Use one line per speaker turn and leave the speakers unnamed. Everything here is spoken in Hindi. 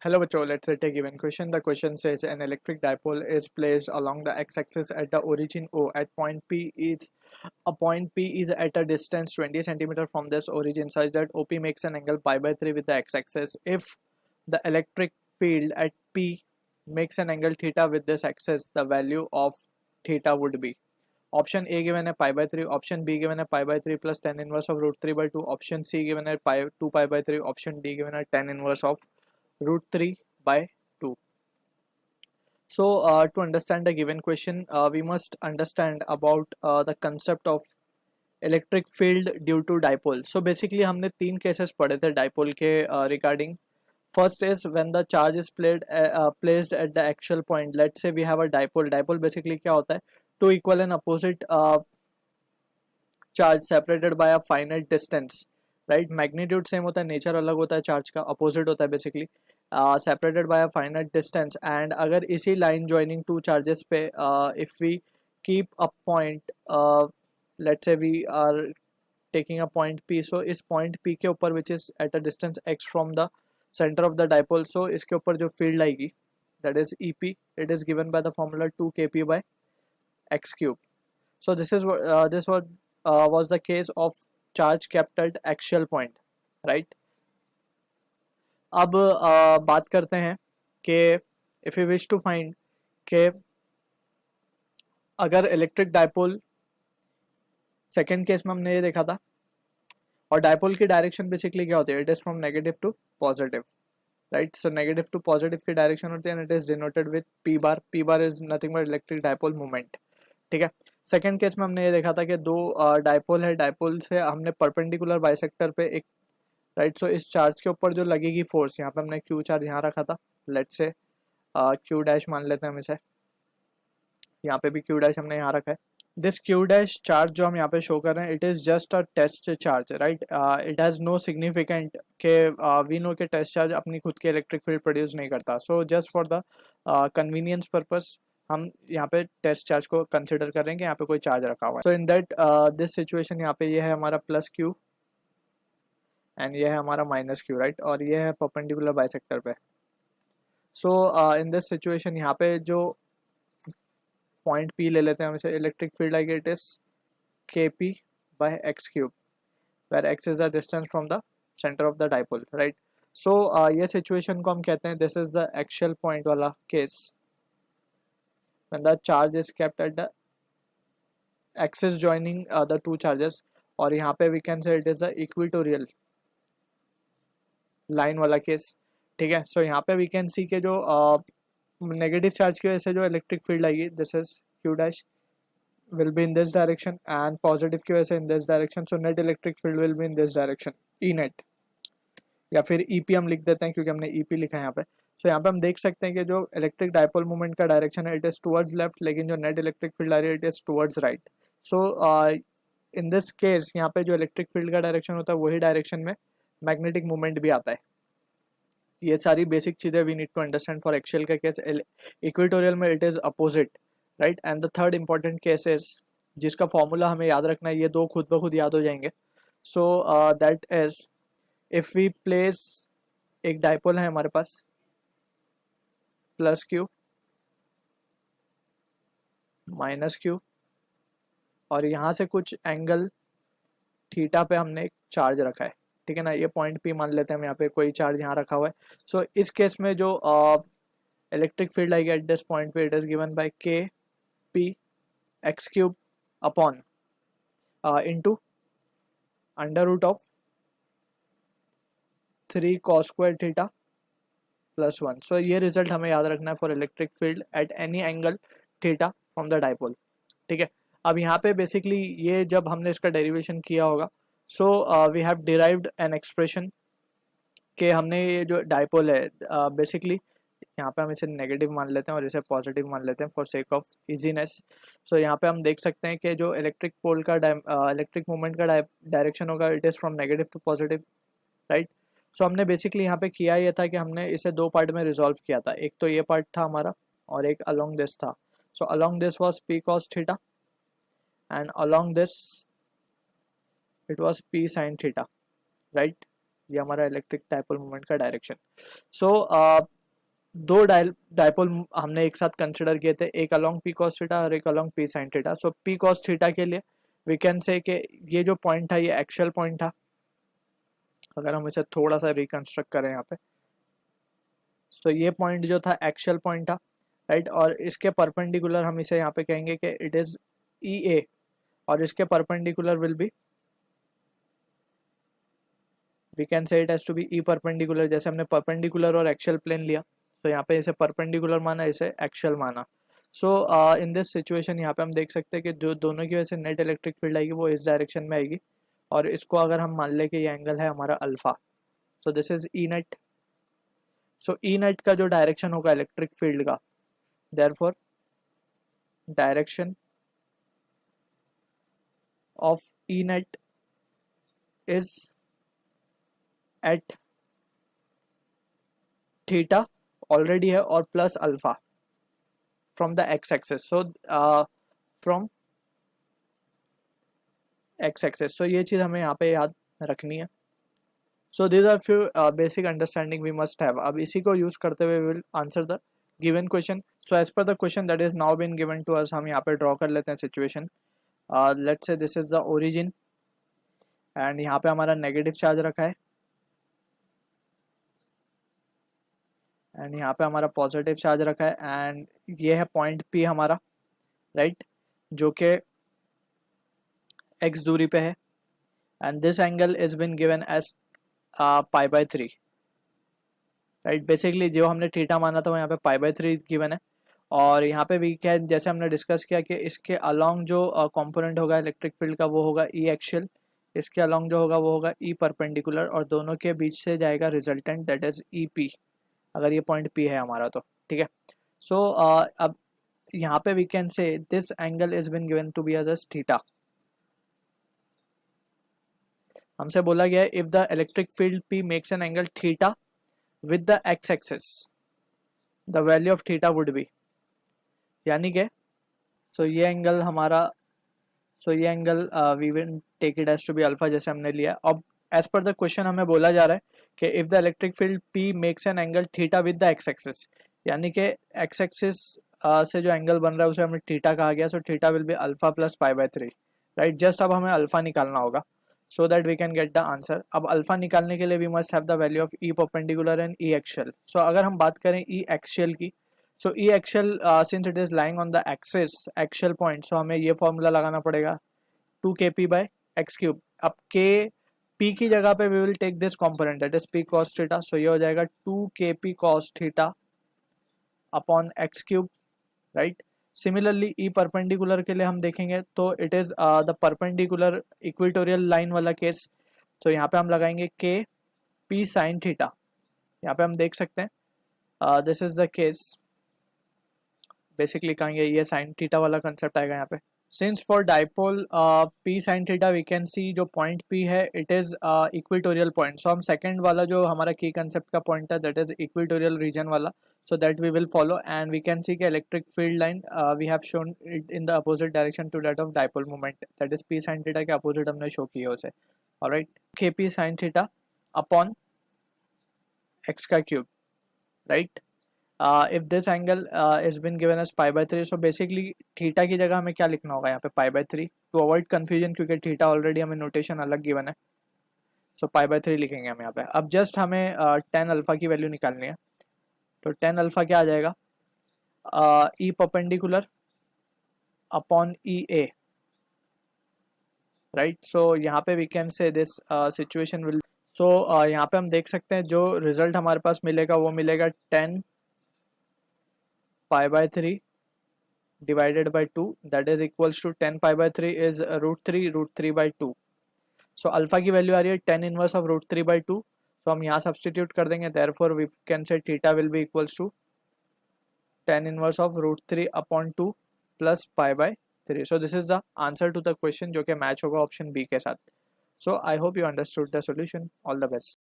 Hello, Bacho. Let's take a given question. The question says an electric dipole is placed along the x-axis at the origin O at point P is point P is at a distance 20 centimeter from this origin such that OP makes an angle pi by 3 with the x-axis. If the electric field at P makes an angle theta with this axis, the value of theta would be. Option A given है pi by 3, option B given है pi by 3 plus tan inverse of root 3 by 2, option C given है 2 pi by 3, option D given है tan inverse of root 3 by 2. So to understand the given question, we must understand about the concept of electric field due to dipole. So basically हमने तीन केसेस पढ़े थे डाइपोल के regarding. First is when the charge is placed at the actual point. Let's say we have a dipole. Dipole basically क्या होता है? Two equal and opposite charge separated by a finite distance. Right, magnitude same होता है, नेचर अलग होता है, चार्ज का अपोजिट होता है basically. Separated by a finite distance. And अगर इसी लाइन ज्वाइनिंग टू चार्जेस पे if we keep a point, let's say we are taking a point P, so इस point P के ऊपर which is at a distance x from the center of the dipole, so इसके ऊपर जो field आएगी that is EP, it is given by the formula 2 kp by x cube. So this is what was the case of charge kept at axial point, right? अब बात करते हैं कि if we wish to find कि अगर इलेक्ट्रिक डाइपोल, सेकेंड केस में हमने ये देखा था, और डाइपोल की डायरेक्शन बेसिकली क्या होती है? It is from negative to positive, right? So negative to positive की डायरेक्शन होती है and it is denoted with P bar. P bar is nothing but electric dipole moment. ठीक है. सेकेंड केस में हमने ये देखा था कि दो डाइपोल है, डाइपोल से हमने परपेंडिकुलर बाइसेक्टर पे एक, राइट, सो इस चार्ज के ऊपर जो लगेगी फोर्स, यहाँ पे हमने क्यू चार्ज यहाँ रखा था, लेट्स से क्यू डैश मान लेते हैं हम इसे. यहाँ पे भी क्यू डैश हमने यहाँ रखा है. दिस क्यू डैश चार्ज जो हम यहाँ पे शो कर रहे हैं, it is just a test charge, right? It has no significant के वी नो के टेस्ट चार्ज अपनी खुद के इलेक्ट्रिक फील्ड प्रोड्यूस नहीं करता. So just for the convenience purpose हम यहाँ पे टेस्ट चार्ज को कंसिडर कर रहे हैं कि यहाँ पे कोई चार्ज रखा हुआ है. सो इन दैट दिस सिचुएशन यहाँ पे ये है हमारा प्लस क्यू एंड ये है हमारा माइनस क्यू, राइट? और ये है परपेंडिकुलर बाइसेक्टर पे. सो इन दिस सिचुएशन यहाँ पे जो पॉइंट पी ले लेते हैं हम इसे, इलेक्ट्रिक फील्ड आएगी it is k p by x cube, where x is the distance from the centre of the dipole, right? So ये सिचुएशन को हम कहते हैं, this is the actual point वाला case when the charge is kept at the axis joining the two charges. और यहाँ पे we can say it is the equatorial line वाला केस. ठीक है. सो यहाँ पे वी कैन सी के जो नेगेटिव चार्ज की वजह से जो इलेक्ट्रिक फील्ड आएगी, this is Q dash will be in this direction and positive की वजह से in this direction, so net electric field will be in this direction, E net, या फिर EP हम लिख देते हैं क्योंकि हमने EP लिखा है यहाँ पे. सो यहाँ पे हम देख सकते हैं कि जो इलेक्ट्रिक डाइपोल मोमेंट का डायरेक्शन है इट इज टुवर्ड्स लेफ्ट, लेकिन जो नेट इलेक्ट्रिक फील्ड आ रही है it is towards right. So in this case यहाँ पे जो इलेक्ट्रिक फील्ड का डायरेक्शन होता है वही डायरेक्शन में मैग्नेटिक मूवमेंट भी आता है. ये सारी बेसिक चीज़ें we need to understand for axial का केस. इक्वेटोरियल में it is opposite, right? And the third important case is, जिसका फॉर्मूला हमें याद रखना है, ये दो खुद ब खुद याद हो जाएंगे. So that is if we place, एक डाइपोल है हमारे पास प्लस क्यू माइनस क्यू, और यहाँ से कुछ एंगल थीटा पे हमने एक चार्ज रखा है. ठीक है ना? ये पॉइंट पी मान लेते हैं हम, यहाँ पे कोई चार्ज यहाँ रखा हुआ है. सो इस केस में जो इलेक्ट्रिक फील्ड आएगी एट दिस पॉइंट पे, it is given by K P X cube upon into under root of 3 cos square theta plus 1. सो ये रिजल्ट हमें याद रखना है for electric field at any angle theta from the dipole. ठीक है. अब यहाँ पे बेसिकली ये जब हमने इसका डेरिवेशन किया होगा, so we have derived an expression कि हमने ये जो डाइपोल है बेसिकली यहाँ पे हम इसे नेगेटिव मान लेते हैं और इसे पॉजिटिव मान लेते हैं फॉर सेक ऑफ इजीनेस. सो यहाँ पे हम देख सकते हैं कि जो इलेक्ट्रिक पोल का इलेक्ट्रिक मूवमेंट का डायरेक्शन होगा it is from negative to positive, right? So हमने बेसिकली यहाँ पे किया ये था कि हमने इसे दो पार्ट में रिजॉल्व किया था. एक तो ये पार्ट था हमारा और एक अलोंग दिस था. So along this was P cos theta and along this it was P sine theta, right? ये हमारा इलेक्ट्रिक डायपोल मोमेंट का डायरेक्शन। सो दो डायपोल हमने एक साथ कंसिडर किए थे, एक अलोंग पी कॉस थीटा और एक अलोंग पी साइन थीटा। सो पी कॉस थीटा के लिए वी कैन से कि ये जो पॉइंट था ये एक्चुअल पॉइंट था। अगर हम इसे थोड़ा सा रिकंस्ट्रक्ट करें यहाँ पे, सो ये पॉइंट जो था एक्चुअल पॉइंट था, राइट। और इसके परपेंडिकुलर हम इसे यहाँ पे कहेंगे कि इट इज ई ए, और इसके perpendicular will be, we can say it has to be E perpendicular. जैसे हमने परपेंडिकुलर और एक्चुअल प्लेन लिया, तो यहाँ पे इसे परपेंडिकुलर माना, इसे एक्चुअल माना। सो इन दिस सिचुएशन यहाँ पे हम देख सकते हैं कि जो दोनों की वजह से नेट इलेक्ट्रिक फील्ड आएगी वो इस डायरेक्शन में आएगी, और इसको अगर हम मान ले कि ये एंगल है हमारा alpha, so this is E net. So E net का जो डायरेक्शन होगा इलेक्ट्रिक फील्ड का, therefore direction of E net is at theta already है, और plus alpha from the x axis. So from x axis, so ये चीज़ हमें यहाँ पे याद रखनी है। So these are few basic understanding we must have. अब इसी को यूज करते हुए will answer the given question. So as per the question that is now been given to us, हम यहाँ पे ड्रॉ कर लेते हैं situation. Let's say this is the origin, and यहाँ पे हमारा नेगेटिव चार्ज रखा है, एंड यहाँ पे हमारा पॉजिटिव चार्ज रखा है, एंड ये है पॉइंट पी हमारा, राइट, जो कि एक्स दूरी पे है, and this angle is been given as pi by 3, right. Basically जो हमने थीटा माना था वो यहाँ पे पाई बाय 3 गिवन है। और यहाँ पे भी क्या है, जैसे हमने डिस्कस किया कि इसके अलोंग जो कंपोनेंट होगा इलेक्ट्रिक फील्ड का वो होगा ई एक्सियल, इसके अलोंग जो होगा वो होगा ई परपेंडिकुलर, और दोनों के बीच से जाएगा resultant that is E P, अगर ये पॉइंट पी है हमारा तो, ठीक है। सो अब यहाँ पे we can say this angle is been given to be as theta. हमसे बोला गया है if the electric field P makes an angle theta with the X axis, the value of theta would be, यानी कि सो ये एंगल हमारा, सो ये angle we will take it as to be alpha, जैसे हमने लिया। अब एज पर द क्वेश्चन हमें बोला जा रहा है कि if the electric field P makes an angle theta with the X axis, यानी कि एक्स एक्सिस से जो एंगल बन रहा है उसे हमें थीटा कहा गया, so theta will be alpha plus pi by 3, right. Just अब हमें अल्फा निकालना होगा so that we can get the answer. अब अल्फा निकालने के लिए we must have the value of E perpendicular and E axial. So अगर हम बात करें ई एक्सियल की, so E axial since it is lying on the axis axial point, so हमें ये फॉर्मूला लगाना पड़ेगा 2kp बाय एक्स क्यूब। अब के पी की जगह पे we will take this component that is p cos theta, so ये हो जाएगा 2kp cos theta upon x cube, right. Similarly E perpendicular के लिए हम देखेंगे तो it is the perpendicular equatorial line वाला केस, तो यहाँ पे हम लगाएंगे के पी साइन थीटा। यहाँ पे हम देख सकते हैं this is the case, basically कहेंगे ये साइन थीटा वाला कंसेप्ट आएगा यहाँ पे। Since for dipole P sine theta we can see जो पॉइंट पी है it is equatorial point, so हम सेकंड वाला जो हमारा की कंसेप्ट का पॉइंट है दैट इज इक्वेटोरियल रीजन वाला, so that we will follow, and we can see the electric field line we have shown it in the opposite direction to that of dipole moment, that is p sin theta के opposite हमने show किया उसे, alright। kp sin theta upon x का cube, right। if this angle is been given as pi by 3, so basically theta की जगह हमें क्या लिखना होगा यहाँ पे pi by 3 to avoid confusion, क्योंकि theta already हमें notation अलग given है, so pi by 3 लिखेंगे हम यहाँ पे। अब just हमें tan अल्फा की वैल्यू निकालनी है, तो tan अल्फा क्या आ जाएगा, E perpendicular upon E a, right. So यहाँ पे we can say this situation will, so यहाँ पे हम देख सकते हैं जो रिजल्ट हमारे पास मिलेगा वो मिलेगा 10 pi by 3 divided by 2, that is equals to 10 pi by 3 is √3 by 2। So alpha की वैल्यू आ रही है 10 इनवर्स ऑफ √3 बाय 2, सो हम यहाँ सब्सटीट्यूट कर देंगे, therefore we can say theta will be equals to 10 inverse of √3 upon 2 plus pi by 3. So this is the answer to the question जो कि मैच होगा ऑप्शन बी के साथ। So I hope you understood the solution. All the best.